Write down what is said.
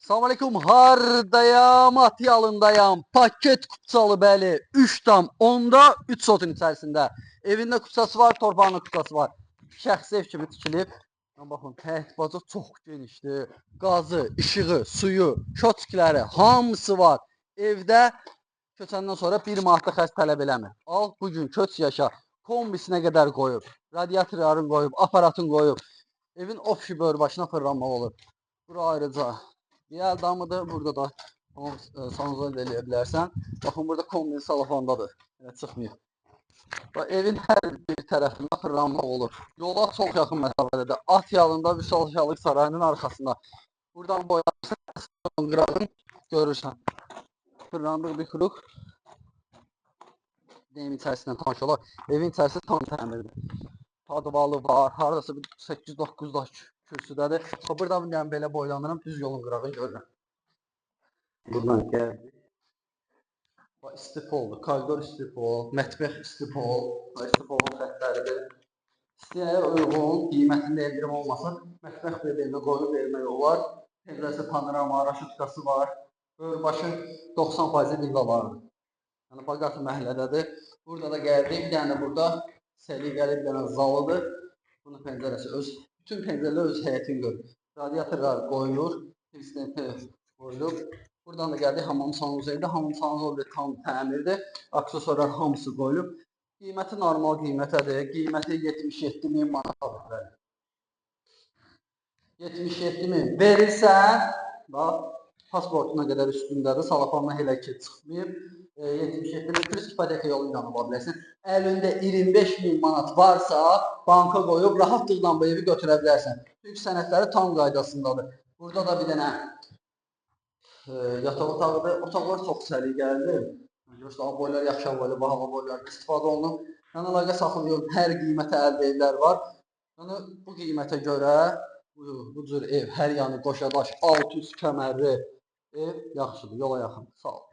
Selamünaleyküm, hardayam, Atiyalındayam, paket kupçalı bəli, 3 dam, onda 3 sotun içərisində. Evində kupçası var, torpağında kupçası var. Şəxsi ev kimi tikilib. Baxın, təhqiqatı çox genişdir. Qazı, işığı, suyu, köçkləri, hamısı var. Evdə köçəndən sonra 1 manatlıq xərc tələb eləmir. Al, bugün köç yaşa, kombisinə qədər qoyub, radiatorların qoyub, aparatın qoyub. Evin ofişi böyür başına fırlanmalı olur. Bura ayrıca diğer damıdır. Burada da sanuzol eləyə bilərsən. Baxın, burada kombin salafandadır. Yəni, çıxmıyor. Evin hər bir tərəfində fırlanma olur. Yola çox yaxın məsafədədir. Atyalında Vüsal Şalıq Sarayının arxasında. Buradan boyarsan, qırağın görürsən. Fırlandığı bir kuruq. Deyim içərisindən tanış olar. Evin içərisi tam təmirdir. Padvalı var. Haradasa 8-9 daş kürsüdədir. Buradan yəni belə boylanırım, düz yolun qırağını görürəm. Buradan gəldik. İstipoldur, koridor istipol, mətbəx istipol, istipolun xətləridir. İstəyəyə uyğun, qiymətində endirim olmasın, mətbəx bebeğinə qoyub vermək olar. Pencerəsi, panorama, raşutkası var. Böyürbaşı 90% villa vardır. Yəni, Baqatı məhəllədədir. Burada da gəldik, yəni burada səliqəli bir dənə zalıdır. Bunun pəncərəsi bütün pəncərələr öz həyətini görür. Radiatorlar qoyulur, prezidenti qoyulub. Buradan da gəldik hamam sanuzolda. Hamam sanuzol tam təmirdir. Aksesuarlar hamısı qoyulub. Qiyməti normal qiymətədir. Qiyməti 77.000 manatdır. 77.000 verirsən, bax, pasportuna qədər üstündədir. Salafandan hələ ki çıxmayıb. 77.000 turist ipoteka yolu ilə ala bilərsən. Əlində 25.000 manat varsa, banka qoyub rahatlıqla bu evi götürə bilərsən. Çünki sənədləri tam qaydasındadır. Burada da bir dənə yataq otağıdır. Otaqlar çox səliqəlidir. Görürsən, boylar yaxşı boylar, bahalı boylar istifadə olunub. Yəni, əlaqə saxlamayın, hər qiymətə əldə evlər var. Yəni, bu qiymətə görə bu cür ev, hər yanı qoşadaş, alt üst kəmərli ev yaxşıdır, yola yaxın. Sağ ol.